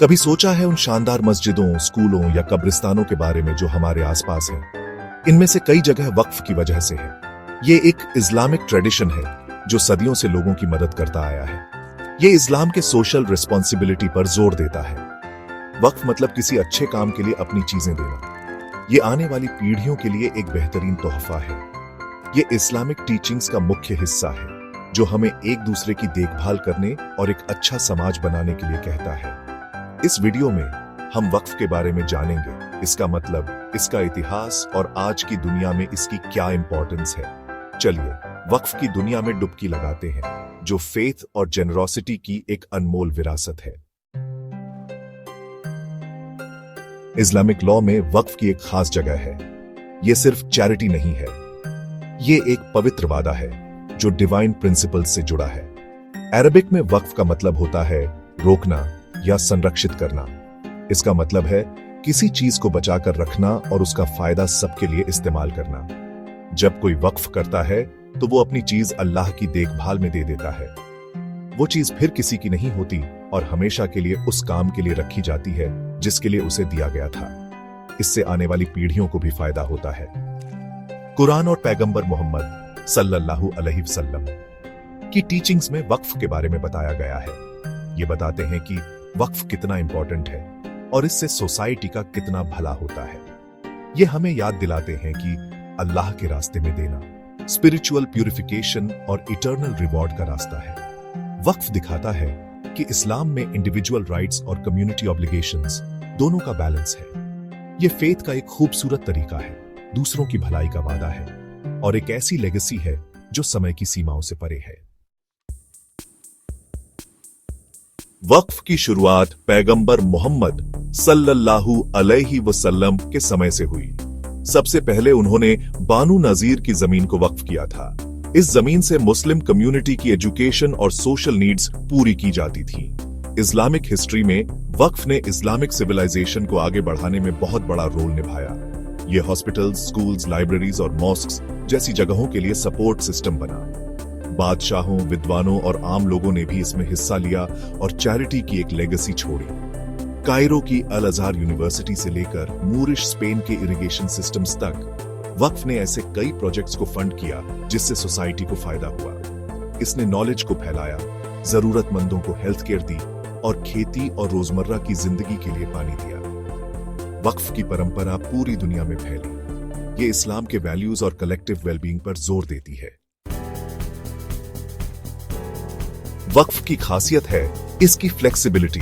कभी सोचा है उन शानदार मस्जिदों, स्कूलों या कब्रिस्तानों के बारे में जो हमारे आसपास हैं? इनमें से कई जगह वक्फ की वजह से है। ये एक इस्लामिक ट्रेडिशन है जो सदियों से लोगों की मदद करता आया है। ये इस्लाम के सोशल रिस्पॉन्सिबिलिटी पर जोर देता है। वक्फ मतलब किसी अच्छे काम के लिए अपनी चीजें देना। ये आने वाली पीढ़ियों के लिए एक बेहतरीन तोहफा है। ये इस्लामिक टीचिंग्स का मुख्य हिस्सा है जो हमें एक दूसरे की देखभाल करने और एक अच्छा समाज बनाने के लिए कहता है। इस वीडियो में हम वक्फ के बारे में जानेंगे, इसका मतलब, इसका इतिहास और आज की दुनिया में इसकी क्या इंपॉर्टेंस है। चलिए वक्फ की दुनिया में डुबकी लगाते हैं, जो फेथ और जेनरोसिटी की एक अनमोल विरासत है। इस्लामिक लॉ में वक्फ की एक खास जगह है। यह सिर्फ चैरिटी नहीं है, ये एक पवित्र वादा है जो डिवाइन प्रिंसिपल्स से जुड़ा है। अरबिक में वक्फ का मतलब होता है रोकना या संरक्षित करना। इसका मतलब है किसी चीज को बचाकर रखना और उसका फायदा सबके लिए इस्तेमाल करना। जब कोई वक्फ करता है तो वो अपनी चीज अल्लाह की देखभाल में दे देता है। वो चीज फिर किसी की नहीं होती और हमेशा के लिए उस काम के लिए रखी जाती है जिसके लिए उसे दिया गया था। इससे आने वाली पीढ़ियों को भी फायदा होता है। कुरान और पैगंबर मोहम्मद सल्लल्लाहु अलैहि वसल्लम की टीचिंग्स में वक्फ के बारे में बताया गया है। ये बताते हैं कि वक्फ कितना इंपॉर्टेंट है और इससे सोसाइटी का कितना भला होता है। ये हमें याद दिलाते हैं कि अल्लाह के रास्ते में देना स्पिरिचुअल प्यूरिफिकेशन और इटर्नल रिवॉर्ड का रास्ता है। वक्फ दिखाता है कि इस्लाम में इंडिविजुअल राइट्स और कम्युनिटी ऑब्लिगेशंस दोनों का बैलेंस है। ये फेथ का एक खूबसूरत तरीका है, दूसरों की भलाई का वादा है और एक ऐसी लेगेसी है जो समय की सीमाओं से परे है। वक्फ की शुरुआत पैगंबर मोहम्मद सल्लल्लाहु अलैहि वसल्लम के समय से हुई। सबसे पहले उन्होंने बानू नजीर की जमीन को वक्फ किया था। इस जमीन से मुस्लिम कम्युनिटी की एजुकेशन और सोशल नीड्स पूरी की जाती थी। इस्लामिक हिस्ट्री में वक्फ ने इस्लामिक सिविलाइजेशन को आगे बढ़ाने में बहुत बड़ा रोल निभाया। ये हॉस्पिटल्स, स्कूल्स, लाइब्रेरीज और मॉस्क्स जैसी जगहों के लिए सपोर्ट सिस्टम बना। बादशाहों, विद्वानों और आम लोगों ने भी इसमें हिस्सा लिया और चैरिटी की एक लेगेसी छोड़ी। कायरो की अल अजहर यूनिवर्सिटी से लेकर मूरिश स्पेन के इरिगेशन सिस्टम्स तक वक्फ ने ऐसे कई प्रोजेक्ट्स को फंड किया जिससे सोसाइटी को फायदा हुआ। इसने नॉलेज को फैलाया, जरूरतमंदों को हेल्थ केयर दी और खेती और रोजमर्रा की जिंदगी के लिए पानी दिया। वक्फ की परंपरा पूरी दुनिया में फैली। ये इस्लाम के वैल्यूज और कलेक्टिव वेलबींग पर जोर देती है। वक्फ की खासियत है इसकी फ्लेक्सिबिलिटी।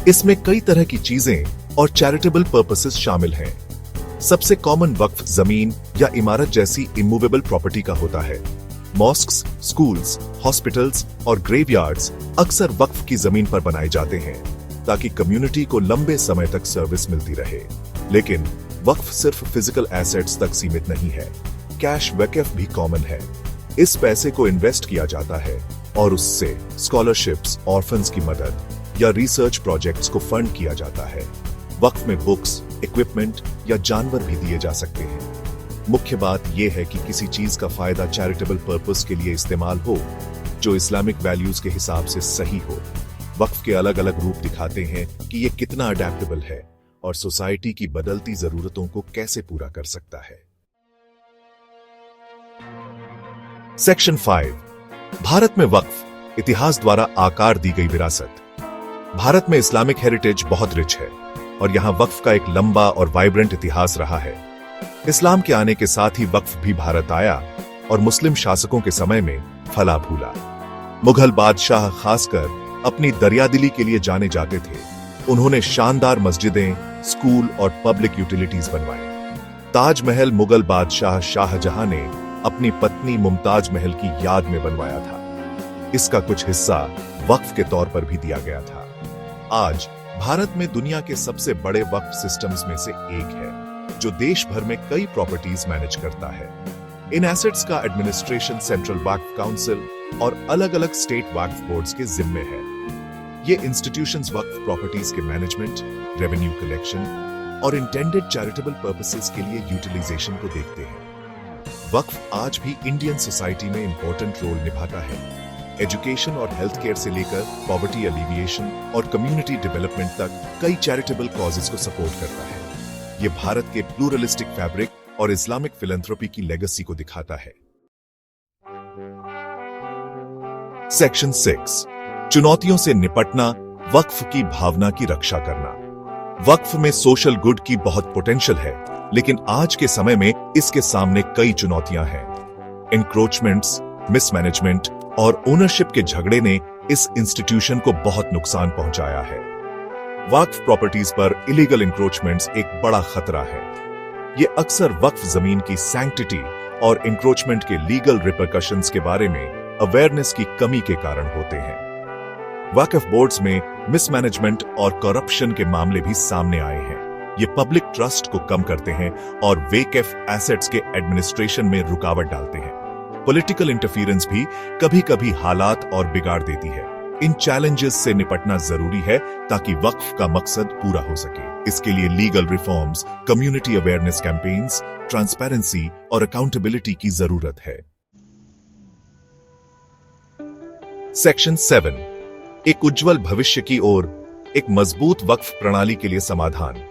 इसमें कई तरह की चीजें और चैरिटेबल पर्पसेस शामिल हैं। सबसे कॉमन वक्फ जमीन या इमारत जैसी इमूवेबल प्रॉपर्टी का होता है। मॉस्क्स, स्कूल्स, हॉस्पिटल्स और ग्रेवयार्ड्स अक्सर वक्फ की जमीन पर बनाए जाते हैं ताकि कम्युनिटी को लंबे समय तक सर्विस मिलती रहे। लेकिन वक्फ सिर्फ फिजिकल एसेट्स तक सीमित नहीं है। कैश वक़फ़ भी कॉमन है। इस पैसे को इन्वेस्ट किया जाता है और उससे स्कॉलरशिप्स, ऑर्फन्स की मदद या रिसर्च प्रोजेक्ट्स को फंड किया जाता है। वक्फ में बुक्स, इक्विपमेंट या जानवर भी दिए जा सकते हैं। मुख्य बात यह है कि किसी चीज का फायदा चैरिटेबल पर्पस के लिए इस्तेमाल हो जो इस्लामिक वैल्यूज के हिसाब से सही हो। वक्फ के अलग अलग रूप दिखाते हैं कि यह कितना अडेप्टेबल है और सोसाइटी की बदलती जरूरतों को कैसे पूरा कर सकता है। सेक्शन 5, भारत में वक्फ इतिहास द्वारा आकार दी गई विरासत। भारत में इस्लामिक हेरिटेज बहुत रिच है और यहां वक्फ का एक लंबा और वाइब्रेंट इतिहास रहा है। इस्लाम के आने के साथ ही वक्फ भी भारत आया और मुस्लिम शासकों के समय में फला फूला। मुगल बादशाह खासकर अपनी दरियादिली के लिए जाने जाते थे। उन्होंने शानदार मस्जिदें, स्कूल और पब्लिक यूटिलिटीज बनवाए। ताजमहल मुगल बादशाह शाहजहां ने अपनी पत्नी मुमताज महल की याद में बनवाया था। इसका कुछ हिस्सा वक्फ के तौर पर भी दिया गया था। आज भारत में दुनिया के सबसे बड़े वक्फ सिस्टम्स में से एक है जो देश भर में कई प्रॉपर्टीज मैनेज करता है। इन एसेट्स का एडमिनिस्ट्रेशन सेंट्रल वक्फ काउंसिल और अलग अलग स्टेट वक्फ बोर्ड्स के जिम्मे है। ये इंस्टीट्यूशंस वक्फ प्रॉपर्टीज के मैनेजमेंट, रेवेन्यू कलेक्शन और इंटेंडेड चैरिटेबल पर्पसेस के लिए यूटिलाइजेशन को देखते हैं। वक्फ आज भी इंडियन सोसाइटी में इंपॉर्टेंट रोल निभाता है। एजुकेशन और हेल्थ केयर से लेकर पॉवर्टी एलिविएशन और कम्युनिटी डेवलपमेंट तक कई चैरिटेबल कॉजेज को सपोर्ट करता है। ये भारत के प्लूरलिस्टिक फैब्रिक और इस्लामिक फिलैंथ्रोपी की लेगेसी को दिखाता है। सेक्शन 6, चुनौतियों से निपटना, वक्फ की भावना की रक्षा करना। वक्फ में सोशल गुड की बहुत पोटेंशियल है, लेकिन आज के समय में इसके सामने कई चुनौतियां हैं। इंक्रोचमेंट्स, मिसमैनेजमेंट और ओनरशिप के झगड़े ने इस इंस्टीट्यूशन को बहुत नुकसान पहुंचाया है। वक्फ प्रॉपर्टीज पर इलीगल इंक्रोचमेंट्स एक बड़ा खतरा है। ये अक्सर वक्फ जमीन की सैंक्टिटी और इंक्रोचमेंट के लीगल रिपरकशंस के बारे में अवेयरनेस की कमी के कारण होते हैं। वक्फ बोर्ड्स में मिसमैनेजमेंट और करप्शन के मामले भी सामने आए हैं। ये पब्लिक ट्रस्ट को कम करते हैं और वेकफ एसेट्स के एडमिनिस्ट्रेशन में रुकावट डालते हैं। पॉलिटिकल इंटरफेरेंस भी कभी-कभी हालात और बिगाड़ देती है। इन चैलेंजेस से निपटना जरूरी है ताकि वक्फ का मकसद पूरा हो सके। इसके लिए legal reforms, community awareness campaigns, transparency और अकाउंटेबिलिटी की जरूरत है। सेक्शन 7, एक उज्जवल भविष्य की ओर, एक मजबूत वक्फ प्रणाली के लिए समाधान।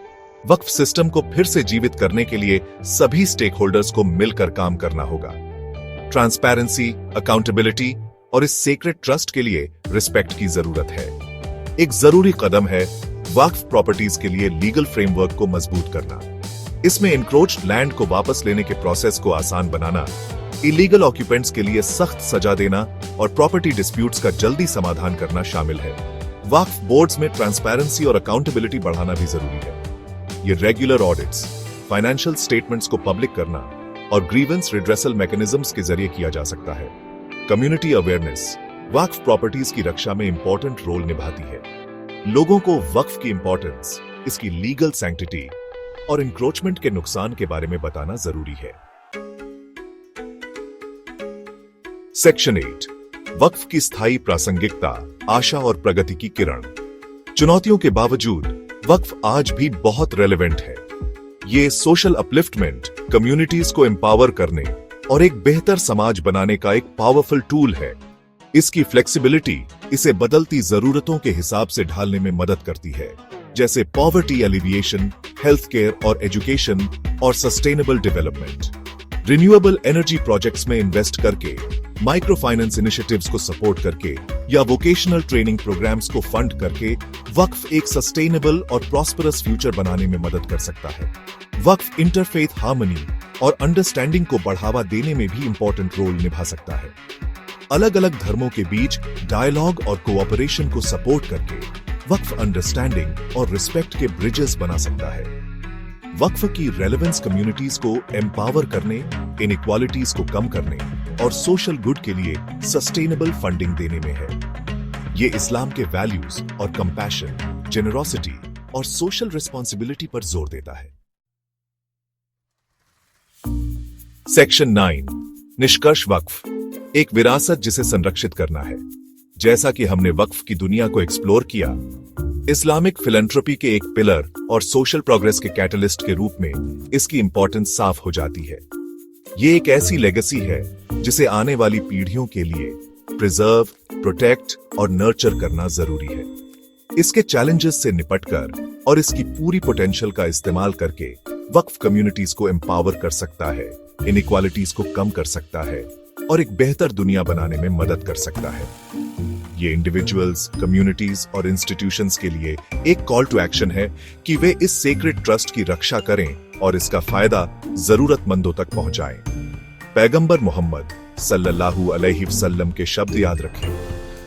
वक्फ सिस्टम को फिर से जीवित करने के लिए सभी स्टेक होल्डर्स को मिलकर काम करना होगा। ट्रांसपेरेंसी, अकाउंटेबिलिटी और इस सीक्रेट ट्रस्ट के लिए रिस्पेक्ट की जरूरत है। एक जरूरी कदम है वक्फ प्रॉपर्टीज के लिए लीगल फ्रेमवर्क को मजबूत करना। इसमें इंक्रोच्ड लैंड को वापस लेने के प्रोसेस को आसान बनाना, इलीगल ऑक्यूपेंट्स के लिए सख्त सजा देना और प्रॉपर्टी डिस्प्यूट्स का जल्दी समाधान करना शामिल है। वक्फ बोर्ड्स में ट्रांसपेरेंसी और अकाउंटेबिलिटी बढ़ाना भी जरूरी है। ये रेगुलर ऑडिट्स, फाइनेंशियल स्टेटमेंट्स को पब्लिक करना और ग्रीवेंस रिड्रेसल मैकेनिज्म्स के जरिए किया जा सकता है। कम्युनिटी अवेयरनेस वक्फ प्रॉपर्टीज की रक्षा में इंपॉर्टेंट रोल निभाती है। लोगों को वक्फ की इंपॉर्टेंस, इसकी लीगल सैंक्टिटी और इंक्रोचमेंट के नुकसान के बारे में बताना जरूरी है। सेक्शन 8, वक्फ की स्थायी प्रासंगिकता, आशा और प्रगति की किरण। चुनौतियों के बावजूद वक्फ आज भी बहुत रेलेवेंट है। ये सोशल अपलिफ्टमेंट, कम्युनिटीज को एम्पावर करने और एक बेहतर समाज बनाने का एक पावरफुल टूल है। इसकी फ्लेक्सिबिलिटी इसे बदलती जरूरतों के हिसाब से ढालने में मदद करती है, जैसे पॉवर्टी एलिविएशन, हेल्थ केयर और एजुकेशन और sustainable development. Renewable energy projects में इन्वेस्ट करके, माइक्रो फाइनेंस इनिशिएटिव्स को सपोर्ट करके या वोकेशनल ट्रेनिंग प्रोग्राम्स को फंड करके वक्फ एक सस्टेनेबल और प्रॉस्परस फ्यूचर बनाने में मदद कर सकता है। वक्फ इंटरफेथ हार्मनी और अंडरस्टैंडिंग को बढ़ावा देने में भी इंपॉर्टेंट रोल निभा सकता है। अलग अलग धर्मों के बीच डायलॉग और कोऑपरेशन को सपोर्ट करके वक्फ अंडरस्टैंडिंग और रिस्पेक्ट के ब्रिजेस बना सकता है। वक्फ की रेलेवेंस कम्युनिटीज को एम्पावर करने, इनइक्वालिटीज को कम करने और सोशल गुड के लिए सस्टेनेबल फंडिंग देने में है। ये इस्लाम के वैल्यूज और कंपैशन, जेनरोसिटी और सोशल रिस्पॉन्सिबिलिटी पर जोर देता है। सेक्शन 9, निष्कर्ष वक्फ एक विरासत जिसे संरक्षित करना है। जैसा कि हमने वक्फ की दुनिया को एक्सप्लोर किया, इस्लामिक फिलैंथ्रोपी के एक पिलर और सोशल प्रोग्रेस के कैटलिस्ट के रूप में इसकी इंपॉर्टेंस साफ हो जाती है। ये एक ऐसी लेगेसी है जिसे आने वाली पीढ़ियों के लिए प्रिजर्व, प्रोटेक्ट और नर्चर करना जरूरी है। इसके चैलेंजेस से निपटकर और इसकी पूरी पोटेंशियल का इस्तेमाल करके वक्फ कम्युनिटीज को एम्पावर कर सकता है, इनइक्वालिटीज को कम कर सकता है और एक बेहतर दुनिया बनाने में मदद कर सकता है। ये इंडिविजुअल्स, कम्युनिटीज और इंस्टीट्यूशंस के लिए एक कॉल टू एक्शन है कि वे इस सेक्रेड ट्रस्ट की रक्षा करें और इसका फायदा जरूरतमंदों तक पहुंचाएं। पैगंबर मोहम्मद सल्लल्लाहु अलैहि वसल्लम के शब्द याद रखें,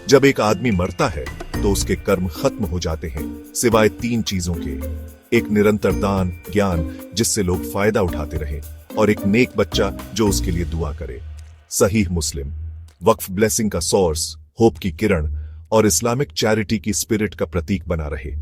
जब एक आदमी मरता है तो उसके कर्म खत्म हो जाते हैं सिवाय 3 चीजों के: एक निरंतर दान, ज्ञान जिससे लोग फायदा उठाते रहें, और एक नेक बच्चा जो उसके लिए दुआ करे। सहीह मुस्लिम। वक्फ ब्लेसिंग का सोर्स, होप की किरण और इस्लामिक चैरिटी की स्पिरिट का प्रतीक बना रहे।